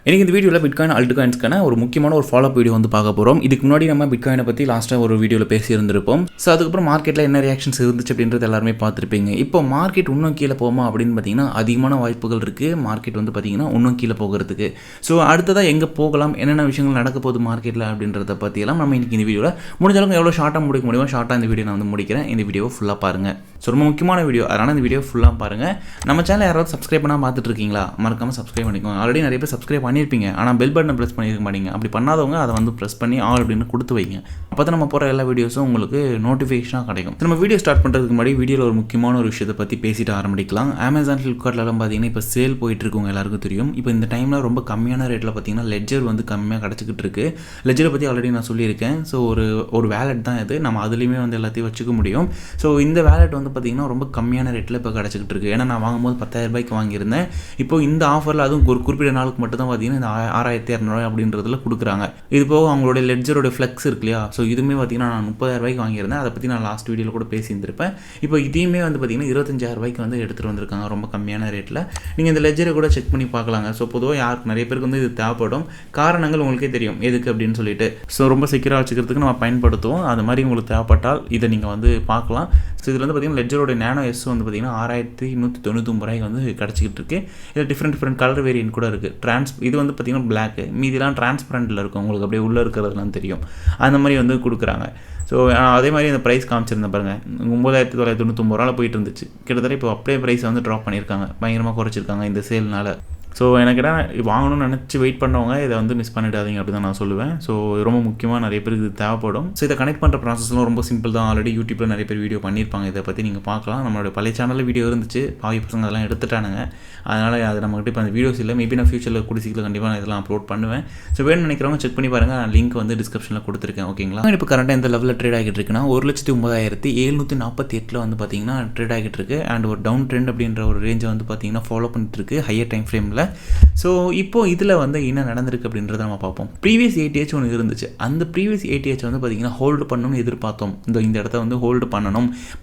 எனக்கு இந்த வீடியோவில் பிட்காயின் அல்ட்காயின்ஸ்க்கான ஒரு முக்கியமான ஒரு ஃபாலோ வீடியோ வந்து பார்க்க போகிறோம். இதுக்கு முன்னாடி நம்ம பிட்காயினை பற்றி லாஸ்ட்டாக ஒரு வீடியோவில் பேசியிருந்திருப்போம். ஸோ அதுக்கப்புறம் மார்க்கெட்டில் என்ன ரியாக்ஷன்ஸ் இருந்துச்சு அப்படின்றது எல்லாருமே பார்த்துருப்பீங்க. இப்போ மார்க்கெட் இன்னும் கீழே போகுமா அப்படின்னு பார்த்தீங்கன்னா அதிகமான வாய்ப்புகள் இருக்குது. மார்க்கெட் வந்து பார்த்தீங்கன்னா இன்னும் கீழே போகிறதுக்கு. ஸோ அடுத்ததாக எங்கே போகலாம், என்னென்ன விஷயங்கள் நடக்க போகுது மார்க்கெட்டில் அப்படின்றத பற்றியெல்லாம் நம்ம இன்றைக்கி இந்த வீடியோவில் முடிஞ்சளவுக்கு எவ்வளோ ஷார்ட்டாக முடிக்க முடியுமோ ஷார்ட்டாக இந்த வீடியோ நான் வந்து முடிக்கிறேன். இந்த வீடியோவை ஃபுல்லாக பாருங்கள். ஸோ ரொம்ப முக்கியமான வீடியோ, அதனால் இந்த வீடியோ ஃபுல்லாக பாருங்கள். நம்ம சேனல் யாராவது சப்ஸ்கிரைப் பண்ணால் பார்த்துட்டு இருக்கீங்களா? மறக்காமல் சப்ஸ்கிரைப் பண்ணிக்கோங்க. ஆல்ரெடி நிறைய பேர் சப்ஸ்கிரைப் பண்ணியிருப்பீங்க, ஆனால் பெல் பட்டனை ப்ரெஸ் பண்ணியிருக்க மாட்டீங்க. அப்படி பண்ணாதவங்க அதை வந்து ப்ரெஸ் பண்ணி ஆல் அப்படின்னு கொடுத்து வைங்க. அப்போ தான் நம்ம போகிற எல்லா வீடியோஸும் உங்களுக்கு நோட்டிஃபிகேஷனாக கிடைக்கும். நம்ம வீடியோ ஸ்டார்ட் பண்ணுறதுக்கு முன்னாடி வீடியோவில் ஒரு முக்கியமான ஒரு விஷயத்தை பற்றி பேசிட்டு ஆரம்பிக்கலாம். அமேசான், ஃப்ளிப்கார்ட்லாம் பார்த்தீங்கன்னா இப்போ சேல் போயிட்டு இருக்குங்க, எல்லாருக்கும் தெரியும். இப்போ இந்த டைமில் ரொம்ப கம்மியான ரேட்டில் பார்த்தீங்கன்னா லெட்ஜர் வந்து கம்மியாக கிடச்சிக்கிட்டு இருக்கு. லெட்ஜரை பற்றி ஆல்ரெடி நான் சொல்லியிருக்கேன். ஸோ ஒரு வேலெட் தான் இது, நம்ம அதுலேயுமே வந்து எல்லாத்தையும் வச்சுக்க முடியும். ஸோ இந்த வேலெட் வந்து பார்த்தீங்கன்னா ரொம்ப கம்மியான ரேட்டில் இப்போ கிடச்சிக்கிட்டு இருக்குது. ஏன்னா நான் வாங்கும்போது 10,000 ரூபாய்க்கு வாங்கியிருந்தேன். இப்போ இந்த ஆஃபரில் அதுவும் ஒரு குறிப்பிட்ட நாளுக்கு மட்டும் தான் பார்த்தீங்கன்னா இந்த 6,200 அப்படின்றதுல கொடுக்குறாங்க. இது போக அவங்களுடைய லெட்ஜரோட ஃப்ளெக்ஸ் இருக்கு இல்லையா? ஸோ இதுவுமே பார்த்தீங்கன்னா நான் 30,000 ரூபாய்க்கு வாங்கியிருந்தேன். அதை பற்றி நான் லாஸ்ட் வீடியோவில் கூட பேசியிருந்திருப்பேன். இப்போ இதையுமே வந்து பார்த்தீங்கன்னா 25,000 ரூபாய்க்கு வந்து எடுத்துகிட்டு வந்திருக்காங்க, ரொம்ப கம்மியான ரேட்டில். நீங்கள் இந்த லெட்ஜரை கூட செக் பண்ணி பார்க்கலாங்க. ஸோ பொதுவாக யாருக்கு நிறைய பேருக்கு வந்து இது தேவைப்படும். காரணங்கள் உங்களுக்கே தெரியும் எதுக்கு அப்படின்னு சொல்லிட்டு. ஸோ ரொம்ப செக்யூராக வச்சுக்கிறதுக்கு நம்ம பயன்படுத்துவோம். அது மாதிரி உங்களுக்கு தேவைப்பட்டால் இதை நீங்கள் வந்து பார்க்கலாம். ஸோ இதில் வந்து பார்த்தீங்கன்னா லெட்ஜரோட நேனோ எஸ் வந்து பார்த்தீங்கன்னா 6,199 ரூபாய்க்கு வந்து கிடச்சிக்கிட்டு இருக்குது. இதில் டிஃப்ரெண்ட் கலர் வேரியன்ட் கூட இருக்குது. இது வந்து பார்த்தீங்கன்னா பிளாக், மீதிலாம் டிரான்ஸ்பரண்டில் இருக்கும், உங்களுக்கு அப்படியே உள்ளே இருக்கிறதுலாம் தெரியும். அந்த மாதிரி வந்து கொடுக்குறாங்க. ஸோ அதே மாதிரி அந்த ப்ரைஸ் காமிச்சிருந்தேன் பாருங்கள், 9,999 ரூபாவில் போயிட்டு இருந்துச்சு. கிட்டத்தட்ட இப்போ அப்படியே ப்ரைஸை வந்து ட்ராப் பண்ணியிருக்காங்க, பயங்கரமாக குறைச்சிருக்காங்க இந்த சேல்னால். ஸோ எனக்கு வாங்கணும்னு நினச்சி வெயிட் பண்ணவங்க இதை வந்து மிஸ் பண்ணிடாதீங்க அப்படி தான் நான் சொல்லுவேன். ஸோ ரொம்ப முக்கியமாக நிறைய பேருக்கு இது தேவைப்படும். ஸோ இதை கனெக்ட் பண்ணுற ப்ராசஸ்லாம் ரொம்ப சிம்பிள் தான். ஆல்ரெடி யூடியூப்பில் நிறைய பேர் வீடியோ பண்ணியிருப்பாங்க, இதை பற்றி நீங்கள் பார்க்கலாம். நம்மளோட பழைய சேனலில் வீடியோ இருந்துச்சு, பாவி பசங்க அதெல்லாம் எடுத்துட்டானுங்க. அதனால் அது நம்மகிட்ட இப்போ அந்த வீடியோஸ் இல்லை. மேபி நான் ஃபியூச்சரில் குடிசிக்கில் கண்டிப்பாக நான் இதெல்லாம் அப்லோட் பண்ணுவேன். ஸோ வேணும்னு நினைக்கிறவங்க செக் பண்ணி பாருங்கள், நான் லிங்க் வந்து டிஸ்கிரிப்ஷனில் கொடுத்துருக்கேன். ஓகேங்களா? இப்போ கரண்ட்டாக இந்த லெவலில் ட்ரேட் ஆகிட்டு இருக்குன்னா 1,09,748 வந்து பார்த்தீங்கன்னா ட்ரேட் ஆகிட்டு இருக்கு. அண்ட் ஒரு டவுன் ட்ரெண்ட் அப்படின்ற ஒரு ரேஞ்சை வந்து பார்த்தீங்கன்னா ஃபாலோ பண்ணிட்டு இருக்கு ஹையர் டைம் ஃப்ரேமில். ஸோ இப்போது இதில் வந்து என்ன நடந்திருக்கு அப்படின்றத நம்ம பார்ப்போம். ப்ரீவியஸ் 80H ஒன்று இருந்துச்சு. அந்த ப்ரீவியஸ் 80H வந்து பார்த்திங்கன்னா ஹோல்டு பண்ணணும்னு எதிர்பார்த்தோம். இந்த இடத்த வந்து ஹோல்டு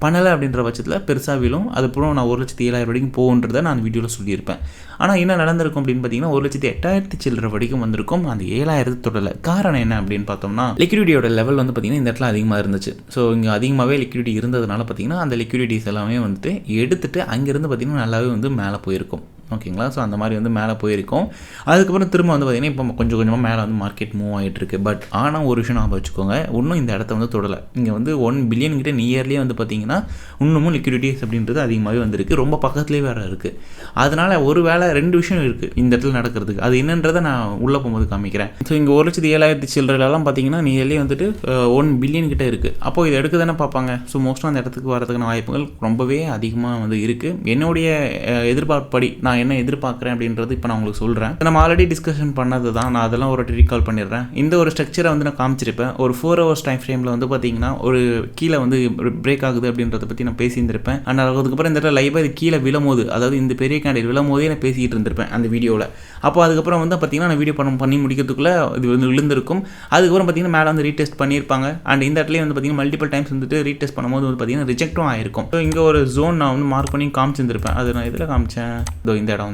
பண்ணலை அப்படின்ற பட்சத்தில் பெருசாக விழும். அதுக்கப்புறம் நான் 1,07,000 வரைக்கும் போகுன்றதை நான் வீடியோவில் சொல்லியிருப்பேன். ஆனால் என்ன நடந்திருக்கும் அப்படின்னு பார்த்தீங்கன்னா 1,08,000 சில்லற வரைக்கும் வந்திருக்கும். அந்த 7,000 தொடரல. காரணம் என்ன அப்படின்னு பார்த்தோம்னா லிக்விடிட்டியோட லெவல் வந்து பார்த்திங்கன்னா இந்த இடத்துல அதிகமாக இருந்துச்சு. ஸோ இங்கே அதிகமாகவே லிக்விடிட்டி இருந்ததுனால பார்த்திங்கன்னா அந்த லிக்விடிட்டிஸ் எல்லாமே வந்துட்டு எடுத்துகிட்டு அங்கேருந்து பார்த்திங்கன்னா நல்லாவே வந்து மேலே போயிருக்கும். ஓகேங்களா? ஸோ அந்த மாதிரி வந்து மேலே போயிருக்கோம். அதுக்கப்புறம் திரும்ப வந்து பார்த்திங்கன்னா இப்போ கொஞ்சம் கொஞ்சமாக மேலே வந்து மார்க்கெட் மூவ் ஆகிட்டுருக்கு. பட் ஆனால் ஒரு விஷயம் ஞாபகம் வச்சுக்கோங்க, இன்னும் இந்த இடத்த வந்து தொடலை. இங்கே வந்து 1 பில்லியன் கிட்ட நியர்லேயே வந்து பார்த்திங்கன்னா இன்னமும் லிக்விடிட்டிஸ் அப்படின்றது அதிகமாகவே வந்திருக்கு. ரொம்ப பக்கத்துலேயே வேறு இருக்குது. அதனால் ஒரு வேளை 2 விஷயம் இருக்குது இந்த இடத்துல நடக்கிறதுக்கு. அது என்னன்றதை நான் உள்ளே போகும்போது காமிக்கிறேன். ஸோ இங்கே 1,07,000 சில்லறலாம் பார்த்திங்கன்னா நியர்லேயே வந்துட்டு 1 பில்லியன் கிட்ட இருக்குது. அப்போது இதை எடுக்க தானே பார்ப்பாங்க. ஸோ மோஸ்ட்டாக அந்த இடத்துக்கு வரதுக்கான வாய்ப்புகள் ரொம்பவே அதிகமாக வந்து இருக்குது. என்னுடைய எதிர்பார்ப்படி நான் என்ன எதிர்பார்க்குறேன் அப்படின்றது இப்போ நான் உங்களுக்கு சொல்கிறேன். நம்ம ஆல்ரெடி டிஸ்கஷன் பண்ணது தான், நான் அதெல்லாம் ஒரு ரீகால் பண்ணிடுறேன். இந்த ஒரு ஸ்ட்ரக்சரை வந்து நான் காமிச்சிருப்பேன். ஒரு 4 hours டைம் ஃப்ரேமில் வந்து பார்த்தீங்கன்னா ஒரு கீழே வந்து பிரேக் ஆகுது அப்படின்றத பற்றி நான் பேசியிருந்திருப்பேன். அண்ட் அதுக்கப்புறம் இந்த இடத்துல லைவாக இது கீழே விழும்போது, அதாவது இந்த பெரிய கேண்டில் விழும்போதே நான் பேசிக்கிட்டு இருந்திருப்பேன் அந்த வீடியோவில். அப்போ அதுக்கப்புறம் வந்து பார்த்தீங்கன்னா நான் வீடியோ பண்ணி முடிக்கிறதுக்குள்ளே இது வந்து விழுந்திருக்கும். அதுக்கப்புறம் பார்த்தீங்கன்னா மேலே வந்து ரீடெஸ்ட் பண்ணியிருப்பாங்க. அண்ட் இந்த இடத்துல வந்து பார்த்தீங்கன்னா மல்டிபிள் டைம்ஸ் வந்துட்டு ரீடெஸ்ட் பண்ணும்போது வந்து பார்த்தீங்கன்னா ரிஜெக்டும் ஆயிருக்கும். ஸோ இங்கே ஒரு ஜோன் நான் வந்து மார்க் பண்ணி காமிச்சிருந்திருப்பேன். அது நான் இதில் காமிச்சேன், இந்த இடம்.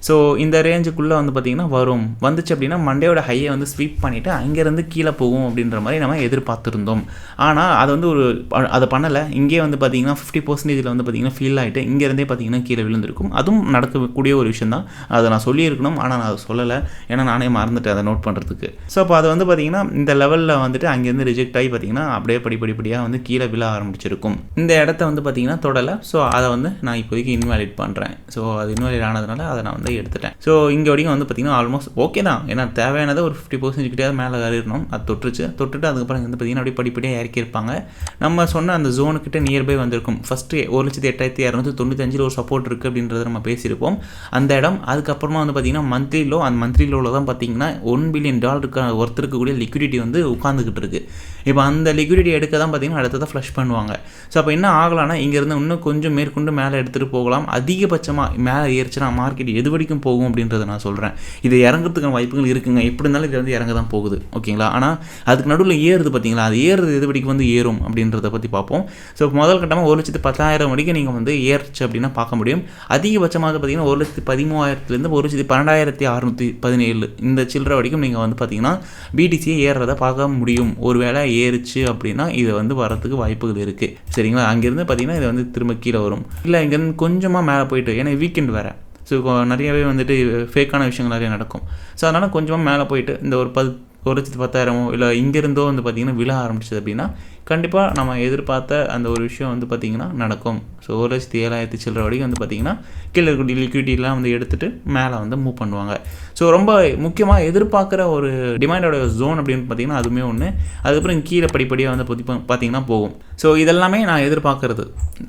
ஸோ இந்த ரேஞ்சுக்குள்ளே வந்து பார்த்திங்கன்னா வந்துச்சு அப்படின்னா மண்டேயோட ஹையை வந்து ஸ்வீப் பண்ணிவிட்டு அங்கேருந்து கீழே போகும் அப்படின்ற மாதிரி நம்ம எதிர்பார்த்துருந்தோம். ஆனால் அது வந்து அதை பண்ணலை. இங்கே வந்து பார்த்திங்கன்னா 50% வந்து பார்த்திங்கன்னா ஃபீல் ஆகிட்டு இங்கேருந்தே பார்த்திங்கன்னா கீழே விழுந்திருக்கும். அதுவும் நடக்கக்கூடிய ஒரு விஷயம் தான். அதை நான் சொல்லியிருக்கணும், ஆனால் நான் அதை சொல்லலை. ஏன்னா நானே மறந்துட்டேன் அதை நோட் பண்ணுறதுக்கு. ஸோ அப்போ அது வந்து பார்த்திங்கன்னா இந்த லெவலில் வந்துட்டு அங்கேருந்து ரிஜெக்ட் ஆகி பார்த்திங்கன்னா அப்படியே படிப்படியாக வந்து கீழே விழ ஆரம்பிச்சிருக்கும். இந்த இடத்த வந்து பார்த்திங்கன்னா தொடலை. ஸோ அதை வந்து நான் இப்போதைக்கு இன்வாலிட் பண்ணுறேன். ஸோ அது இன்வாலிட் ஆனதுனால அதை நான் வந்து எடுத்துட்டேன். ஸோ இங்கே வரைக்கும் வந்து பார்த்தீங்கன்னா ஆல்மோஸ்ட் ஓகே தான். ஏன்னா தேவையானதை ஒரு 50% கிட்டே மேலே ஏறிடணும். அது தொட்டுட்டு அதுக்கப்புறம் வந்து பார்த்தீங்கன்னா அப்படியே படிப்படியாக இறக்கியிருப்பாங்க. நம்ம சொன்ன அந்த ஜோனுக்கிட்ட நியர்பை வந்திருக்கும். ஃபஸ்ட்டு 1,08,295 ஒரு சப்போர்ட் இருக்குது அப்படின்றத நம்ம பேசியிருப்போம். அந்த இடம் அதுக்கப்புறமா வந்து பார்த்தீங்கன்னா அந்த மந்த்லி லோவில் தான் பார்த்தீங்கன்னா $1 பில்லியன் ஒர்த் இருக்கக்கூடிய லிக்விடிட்டி வந்து உட்காந்துக்கிட்டு இருக்குது. இப்போ அந்த லிக்விடிட்டி எடுக்க தான் பார்த்தீங்கன்னா அடுத்ததான் ஃப்ளஷ் பண்ணுவாங்க. ஸோ அப்போ என்ன ஆகலாம்னா இங்கேருந்து இன்னும் கொஞ்சம் மேற்கொண்டு மேலே எடுத்துகிட்டு போகலாம். அதிகபட்சமாக மேலே ஏறிச்சுன்னா மார்க்கெட் எது வரைக்கும் போகும் அப்படின்றத நான் சொல்கிறேன். இது இறங்குறதுக்கான வாய்ப்புகள் இருக்குங்க. எப்படி இருந்தாலும் இது வந்து இறங்க தான் போகுது, ஓகேங்களா. ஆனால் அதுக்கு நடுவில் ஏறுது பார்த்தீங்களா, அது ஏறுறது எது வரைக்கும் வந்து ஏறும் அப்படின்றத பற்றி பார்ப்போம். ஸோ முதல் கட்டமாக 1,10,000 வரைக்கும் நீங்கள் வந்து ஏறுச்சு அப்படின்னா பார்க்க முடியும். அதிகபட்சமாக பார்த்தீங்கன்னா 1,13,000 12,617 இந்த சில்லற வரைக்கும் நீங்கள் வந்து பார்த்தீங்கன்னா பிடிசியை ஏறுறதை பார்க்க முடியும். ஒருவேளை ஏறுச்சு அப்படின்னா இது வந்து வரத்துக்கு வாய்ப்புகள் இருக்குது, சரிங்களா. அங்கேருந்து பார்த்தீங்கன்னா இது வந்து திரும்ப கீழே வரும். இல்லை இங்கேருந்து கொஞ்சமாக மேலே போயிட்டு, ஏன்னா வீக்கெண்ட் வேறு, ஸோ நிறையவே வந்துட்டு ஃபேக்கான விஷயங்கள் நிறைய நடக்கும். ஸோ அதனால் கொஞ்சமாக மேலே போயிட்டு இந்த ஒரு 1,10,000 இல்லை இங்கேருந்தோ வந்து பார்த்திங்கன்னா விழ ஆரம்பிச்சது அப்படின்னா கண்டிப்பாக நம்ம எதிர்பார்த்த அந்த ஒரு விஷயம் வந்து பார்த்திங்கன்னா நடக்கும். ஸோ 1,07,000 சில்லற வரைக்கும் வந்து பார்த்திங்கன்னா கீழே இருக்கக்கூடிய லிக்விடிட்டிலாம் வந்து எடுத்துகிட்டு மேலே வந்து மூவ் பண்ணுவாங்க. ஸோ ரொம்ப முக்கியமாக எதிர்பார்க்குற ஒரு டிமாண்டோட ஜோன் அப்படின்னு பார்த்திங்கன்னா அதுவுமே ஒன்று. அதுக்கப்புறம் கீழே படிப்படியாக வந்து பார்த்திங்கன்னா போகும். ஸோ இதெல்லாமே நான் எதிர்பார்க்குறது,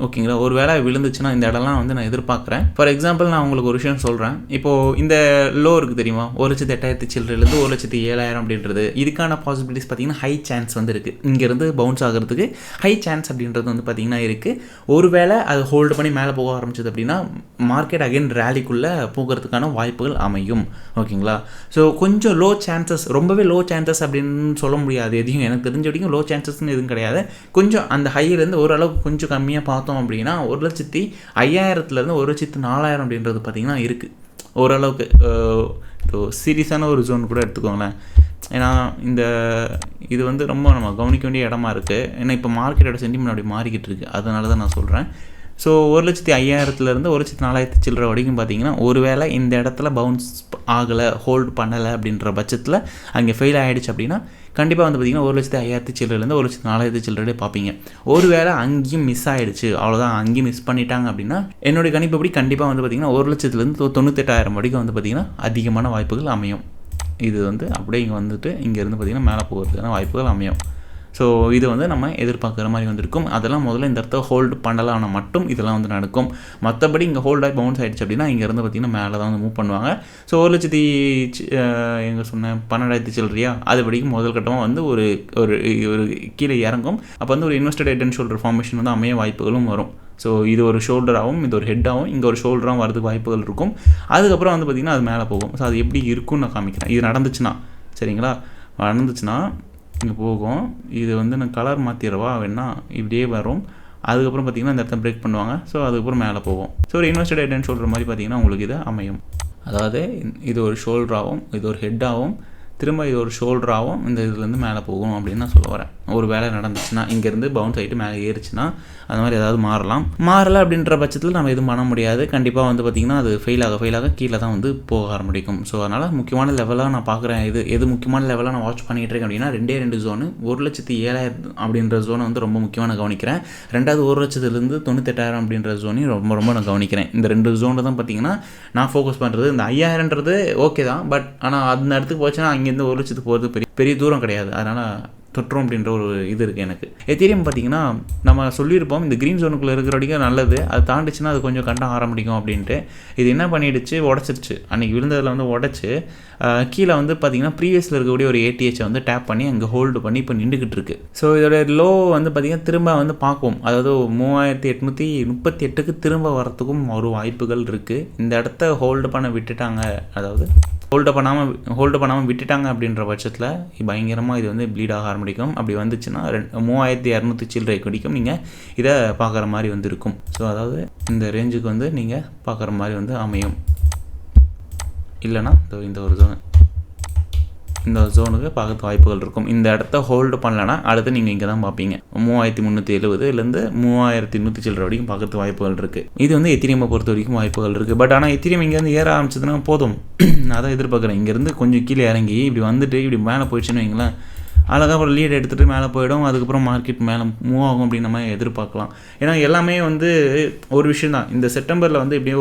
ஓகேங்களா. ஒரு வேளை விழுந்துச்சுன்னா இந்த இடம்லாம் வந்து நான் எதிர்பார்க்குறேன். ஃபார் எக்ஸாம்பிள் நான் உங்களுக்கு ஒரு விஷயம் சொல்கிறேன். இப்போது இந்த லோ இருக்குது தெரியுமா, 1,08,000 சில்லறையிலேருந்து 1,07,000 அப்படின்றது, இதுக்கான பாசிபிலிட்டிஸ் பார்த்திங்கன்னா ஹை சான்ஸ் வந்து இருக்குது. இங்கேருந்து பவுன்ஸ் ஆகிறதுக்கு ஹை சான்ஸ் அப்படின்றது வந்து பார்த்திங்கன்னா இருக்குது. ஒருவேளை அது ஹோல்டு பண்ணி மேலே போக ஆரம்பிச்சது அப்படின்னா மார்க்கெட் அகைன் ரேலிக்குள்ளே போகிறதுக்கான வாய்ப்புகள் அமையும், ஓகேங்களா. ஸோ கொஞ்சம் லோ சான்சஸ், ரொம்பவே லோ சான்சஸ் அப்படின்னு சொல்ல முடியாது. எதையும் எனக்கு தெரிஞ்ச வரைக்கும் லோ சான்சஸ்ன்னு எதுவும் கிடையாது. கொஞ்சம் அந்த ஹையிலேருந்து ஓரளவுக்கு கொஞ்சம் கம்மியாக பார்த்தோம் அப்படின்னா 1,05,000 1,04,000 அப்படின்றது பார்த்திங்கன்னா இருக்குது ஓரளவுக்கு. சீரியஸான ஒரு ஜோன் கூட எடுத்துக்கோங்களேன். ஏன்னா இது வந்து ரொம்ப நம்ம கவனிக்க வேண்டிய இடமா இருக்குது. ஏன்னா இப்போ மார்க்கெட்டோட சென்டிமெண்ட் அப்படி மாறிக்கிட்டு இருக்குது, அதனால தான் நான் சொல்கிறேன். ஸோ 1,05,000 1,04,000 சில்லற வரைக்கும் பார்த்தீங்கன்னா ஒருவேளை இந்த இடத்துல பவுன்ஸ் ஆகலை, ஹோல்டு பண்ணலை அப்படின்ற பட்சத்தில் அங்கே ஃபெயில் ஆகிடுச்சு அப்படின்னா கண்டிப்பாக வந்து பார்த்திங்கன்னா 1,05,000 சில்லறைலேருந்து 1,04,000 சில்லறை பார்ப்பீங்க. ஒருவேளை அங்கேயும் மிஸ் ஆகிடுச்சு, அவ்வளோதான், அங்கேயும் மிஸ் பண்ணிட்டாங்க அப்படின்னா என்னுடைய கணிப்புப்படி கண்டிப்பாக வந்து பார்த்திங்கன்னா 1,00,000 98,000 வரைக்கும் வந்து பார்த்திங்கன்னா அதிகமான வாய்ப்புகள் அமையும். இது வந்து அப்படியே இங்கே வந்துட்டு இங்கேருந்து பார்த்திங்கன்னா மேலே போகிறதுக்கான வாய்ப்புகள் அமையும். ஸோ இது வந்து நம்ம எதிர்பார்க்குற மாதிரி வந்திருக்கும். அதெல்லாம் முதல்ல இந்த இடத்த ஹோல்டு பண்ணலாம்னா மட்டும் இதெல்லாம் வந்து நடக்கும். மற்றபடி இங்கே ஹோல்டாகி பவுன்ஸ் ஆகிடுச்சு அப்படின்னா இங்கேருந்து பார்த்திங்கன்னா மேலே தான் வந்து மூவ் பண்ணுவாங்க. ஸோ 1,00,000 எங்கே சொன்னேன் 12,000 சில்லறையா, அது படிக்கும் முதல் கட்டமாக வந்து ஒரு ஒரு கீழே இறங்கும். அப்போ வந்து ஒரு invested head and shoulder formation வந்து அமைய வாய்ப்புகளும் வரும். ஸோ இது ஒரு ஷோல்டராகவும் இது ஒரு ஹெட்டாகவும் இங்கே ஒரு ஷோல்டராகவும் வரதுக்கு வாய்ப்புகள் இருக்கும். அதுக்கப்புறம் வந்து பார்த்திங்கன்னா அது மேலே போகும். ஸோ அது எப்படி இருக்குன்னு நான் காமிக்கிறேன். இது நடந்துச்சுன்னா, சரிங்களா, நடந்துச்சுன்னா இங்கே போகும். இது வந்து நான் கலர் மாற்றிடவா வேணா, இப்படியே வரும். அதுக்கப்புறம் பார்த்திங்கன்னா இந்த இடத்த பிரேக் பண்ணுவாங்க. ஸோ அதுக்கப்புறம் மேலே போகும். ஸோ ஒரு இன்வெஸ்டட் ஹெட் அண்ட் ஷோல்டர் மாதிரி பார்த்திங்கன்னா உங்களுக்கு இது அமையும். அதாவது இது ஒரு ஷோல்டராகவும் இது ஒரு ஹெட்டாகவும் திரும்ப இது ஒரு ஷோல்டராகவும் இந்த இதுலேருந்து மேலே போகும் அப்படின்னு நான் சொல்ல வரேன். ஒரு வேலை நடந்துச்சுன்னா இங்கேருந்து பவுன்ஸ் ஆகிட்டு மேலே ஏறிச்சுன்னா அந்த மாதிரி ஏதாவது மாறலை அப்படின்ற பட்சத்தில் நம்ம எதுவும் பண்ண முடியாது. கண்டிப்பாக வந்து பார்த்திங்கன்னா அது ஃபெயில் ஆக கீழே தான் வந்து போக ஆரம்பிக்கும். ஸோ அதனால் முக்கியமான லெவலாக நான் பார்க்குறேன். எது முக்கியமான லெவலாக நான் வாட்ச் பண்ணிகிட்டு இருக்கேன் அப்படின்னா 2 ஜோனு. 1,07,000 அப்படின்ற ஜோனை வந்து ரொம்ப முக்கியமாக நான் கவனிக்கிறேன். ரெண்டாவது 1,00,000 98,000 அப்படின்ற ஜோனையும் ரொம்ப நான் கவனிக்கிறேன். இந்த 2 ஜோனில் தான் பார்த்திங்கன்னா நான் ஃபோக்கஸ் பண்ணுறது. இந்த 5,000ன்றது ஓகே தான், பட் ஆனால் அந்த இடத்துக்கு போச்சுன்னா அங்கேருந்து 1,00,000 போகிறது பெரிய தூரம் கிடையாது. அதனால் தொற்றும் அப்படின்ற ஒரு இது இருக்குது எனக்கு. எத்தீரியம் பார்த்திங்கன்னா நம்ம சொல்லியிருப்போம் இந்த க்ரீன் ஜோனுக்குள்ளே இருக்கிற வரைக்கும் நல்லது, அது தாண்டிச்சுன்னா அது கொஞ்சம் கண்ட ஆரம்பிக்கும் அப்படின்ட்டு. இது என்ன பண்ணிடுச்சு, உடச்சிருச்சு. அன்றைக்கி விழுந்ததில் வந்து உடச்சி கீழே வந்து பார்த்திங்கன்னா ப்ரீவியஸில் இருக்கக்கூடிய ஒரு ஏடிஹெச்சை வந்து டேப் பண்ணி அங்கே ஹோல்டு பண்ணி இப்போ நின்றுக்கிட்டு இருக்குது. ஸோ இதோட லோ வந்து பார்த்திங்கன்னா திரும்ப வந்து பார்க்கும். அதாவது 3,838க்கு திரும்ப வரத்துக்கும் ஒரு வாய்ப்புகள் இருக்குது. இந்த இடத்த ஹோல்டு பண்ண விட்டுட்டாங்க, அதாவது ஹோல்டு பண்ணாமல் விட்டுட்டாங்க அப்படின்ற பட்சத்தில் பயங்கரமாக இது வந்து ப்ளீட் ஆக ஆரம்பிக்கும். அப்படி வந்துச்சுன்னா 3,200 சில்லறை கிடைக்கும் நீங்கள் இதை பார்க்குற மாதிரி வந்து இருக்கும். ஸோ அதாவது இந்த ரேஞ்சுக்கு வந்து நீங்கள் பார்க்குற மாதிரி வந்து அமையும். இல்லைனா இந்த ஜோனுக்கு பார்க்க வாய்ப்புகள் இருக்கும். இந்த இடத்த ஹோல்டு பண்ணலன்னா அடுத்து நீங்கள் இங்கே தான் பார்ப்பீங்க. 3,370 3,100 சில்லறை வரைக்கும் பார்க்கறதுக்கு வாய்ப்புகள் இருக்குது. இது வந்து எத்திரியமை பொறுத்த வரைக்கும் வாய்ப்புகள் இருக்குது. பட் ஆனால் எத்திரியம் இங்கேருந்து ஏற ஆரம்பிச்சதுன்னா போதும், நான் தான் எதிர்பார்க்குறேன். இங்கேருந்து கொஞ்சம் கீழே இறங்கி இப்படி வந்துட்டு இப்படி மேலே போயிடுச்சுன்னு வைங்களேன், அழகாக அப்புறம் லீட் எடுத்துகிட்டு மேலே போயிடும். அதுக்கப்புறம் மார்க்கெட் மேலே மூவ் ஆகும் அப்படின்னு நம்ம எதிர்பார்க்கலாம். ஏன்னா எல்லாமே வந்து ஒரு விஷயம் தான். இந்த செப்டம்பரில் வந்து இப்படியே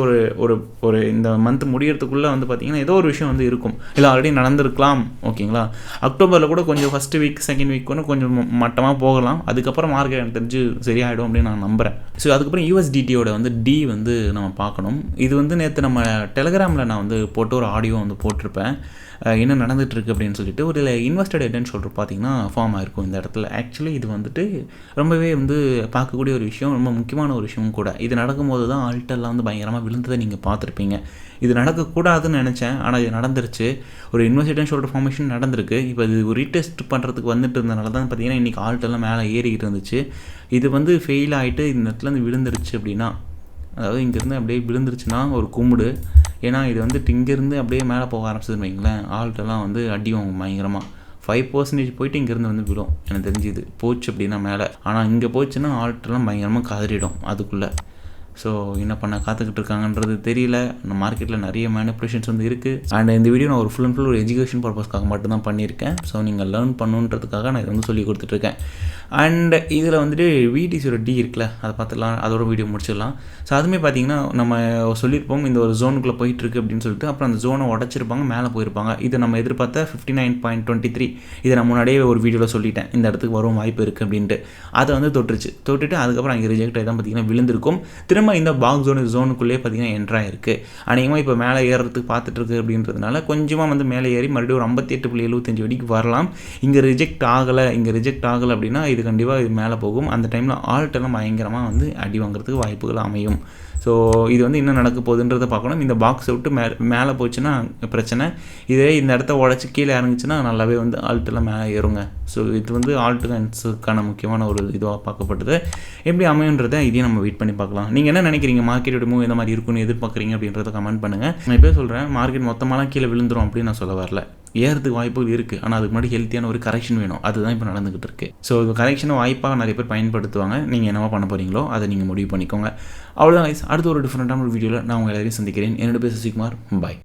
ஒரு இந்த மந்த் முடியறதுக்குள்ளே வந்து பார்த்திங்கன்னா ஏதோ ஒரு விஷயம் வந்து இருக்கும். இல்லை ஆல்ரெடி நடந்திருக்கலாம், ஓகேங்களா. அக்டோபரில் கூட கொஞ்சம் ஃபஸ்ட்டு வீக் செகண்ட் வீக் கூட கொஞ்சம் மட்டமாக போகலாம். அதுக்கப்புறம் மார்க்கெட் எனக்கு தெரிஞ்சு சரியாயிடும் அப்படின்னு நான் நம்புகிறேன். ஸோ அதுக்கப்புறம் USDTயோட வந்து டி வந்து நம்ம பார்க்கணும். இது வந்து நேற்று நம்ம டெலகிராமில் நான் வந்து போட்டு ஒரு ஆடியோ வந்து போட்டிருப்பேன், என்ன நடந்துகிட்ருக்கு அப்படின்னு சொல்லிட்டு. ஒரு இன்வெஸ்டட் ஹெட் அண்ட் ஷோல்டர் பார்த்தீங்கன்னா பார்த்திங்கன்னா ஃபார்ம் ஆகிருக்கும் இந்த இடத்துல. ஆக்சுவலி இது வந்துட்டு ரொம்பவே வந்து பார்க்கக்கூடிய ஒரு விஷயம், ரொம்ப முக்கியமான ஒரு விஷயமும் கூட. இது நடக்கும்போது தான் ஆல்ட்டெல்லாம் வந்து பயங்கரமாக விழுந்ததை நீங்கள் பார்த்துருப்பீங்க. இது நடக்கக்கூடாதுன்னு நினச்சேன், ஆனால் இது நடந்துருச்சு. ஒரு இன்வெர்டட் ஷோல்டர் ஃபார்மேஷன் நடந்திருக்கு. இப்போ இது ஒரு ரீடெஸ்ட் பண்ணுறதுக்கு வந்துட்டு இருந்தனால தான் பார்த்திங்கன்னா இன்றைக்கி ஆல்ட்டெல்லாம் மேலே ஏறிக்கிட்டு இருந்துச்சு. இது வந்து ஃபெயில் ஆகிட்டு இந்த இடத்துலேருந்து விழுந்துருச்சு அப்படின்னா, அதாவது இங்கேருந்து அப்படியே விழுந்துருச்சுன்னா ஒரு கும்பிடு. ஏன்னா இது வந்துட்டு இங்கேருந்து அப்படியே மேலே போக ஆரம்பிச்சதுன்னு வைங்களேன், ஆல்ட்டெல்லாம் வந்து அடி வாங்கும் பயங்கரமாக. 5% போயிட்டு இங்கேருந்து வந்து விடும் எனக்கு தெரிஞ்சுது போச்சு அப்படின்னா மேலே. ஆனால் இங்கே போச்சுன்னா ஆல்ட்டெல்லாம் பயங்கரமாக கதறிடும் அதுக்குள்ளே. ஸோ என்ன பண்ண காத்துக்கிட்டு இருக்காங்கன்றது தெரியல. அந்த மார்க்கெட்டில் நிறைய மேனிப்புலேஷன்ஸ் வந்து இருக்குது. அண்ட் இந்த வீடியோ நான் ஒரு ஃபுல் அண்ட் ஃபுல் ஒரு எஜுகேஷன் பர்பஸ்க்காக மட்டும்தான் பண்ணியிருக்கேன். ஸோ நீங்கள் லேர்ன் பண்ணுன்றதுக்காக நான் இதை வந்து சொல்லி கொடுத்துட்ருக்கேன். அண்ட் இதில் வந்துட்டு விடிசியோட டி இருக்குல்ல, அதை பார்த்துலாம், அதோட வீடியோ முடிச்சிடலாம். ஸோ அதுவுமே பார்த்தீங்கன்னா நம்ம சொல்லியிருப்போம் இந்த ஒரு ஜோனுக்குள்ளே போயிட்டுருக்கு அப்படின்னு சொல்லிட்டு, அப்புறம் அந்த ஜோனை உடச்சிருப்பாங்க, மேலே போயிருப்பாங்க. இது நம்ம எதிர்பார்த்த 59.23 இதை நான் முன்னாடியே ஒரு வீடியோவில் சொல்லிட்டேன், இந்த இடத்துக்கு வரும் வாய்ப்பு இருக்குது அப்படின்ட்டு. அதை வந்து தொட்டுட்டு அதுக்கப்புறம் அங்கே ரிஜெக்ட் ஆகி தான் பார்த்தீங்கன்னா விழுந்திருக்கும். திரும்ப இந்த பாக்ஸ் ஜோனுக்குள்ளேயே பார்த்தீங்கன்னா என்ட்ராயிருக்கு. அநேகமாக இப்போ மேலே ஏறுறதுக்கு பார்த்துட்ருக்கு அப்படின்றதுனால கொஞ்சமாக வந்து மேலே ஏறி மறுபடியும் ஒரு 58.75 வரைக்கும் வரலாம். இங்கே ரிஜெக்ட் ஆகலை அப்படின்னா இது கண்டிப்பாக இது மேலே போகும். அந்த டைமில் ஆல்ட்டெல்லாம் பயங்கரமாக வந்து அடி வாங்குறதுக்கு வாய்ப்புகள் அமையும். ஸோ இது வந்து என்ன நடக்க போகுதுன்றதை பார்க்கணும். இந்த பாக்ஸை விட்டு மேலே போச்சுன்னா பிரச்சனை. இதே இந்த இடத்த உடச்சி கீழே இறங்குச்சுன்னா நல்லாவே வந்து ஆல்ட்டெல்லாம் மேலே ஏறுங்க. ஸோ இது வந்து ஆல்ட்டுக்கான முக்கியமான ஒரு இதுவாக பார்க்கப்பட்டது. எப்படி அமையுன்றதை இதையும் நம்ம வெயிட் பண்ணி பார்க்கலாம். நீங்கள் என்ன நினைக்கிறீங்க, மார்க்கெட்டோட மூவ் எந்த மாதிரி இருக்குன்னு எதிர்பார்க்குறீங்க அப்படின்றத கமெண்ட் பண்ணுங்கள். நான் இப்போ சொல்கிறேன், மார்க்கெட் மொத்தமாலாம் கீழே விழுந்துரும் அப்படின்னு நான் சொல்ல வரல. ஏறதுக்கு வாய்ப்புகள் இருக்குது, ஆனால் அதுக்கு முன்னாடி ஹெல்த்தியான ஒரு கரெக்ஷன் வேணும். அதுதான் இப்போ நடந்துகிட்டு இருக்குது. ஸோ இது கரெக்ஷனை வாய்ப்பாக நிறைய பேர் பயன்படுத்துவாங்க. நீங்கள் என்னவா பண்ண போகிறீங்களோ அதை நீங்கள் முடிவு பண்ணிக்கோங்க. அவ்வளோதான். அடுத்த ஒரு டிஃப்ரெண்ட்டான ஒரு வீடியோவில் நான் உங்கள் எல்லாரையும் சந்திக்கிறேன். என்னோட பேர் சசிகுமார். பாய்.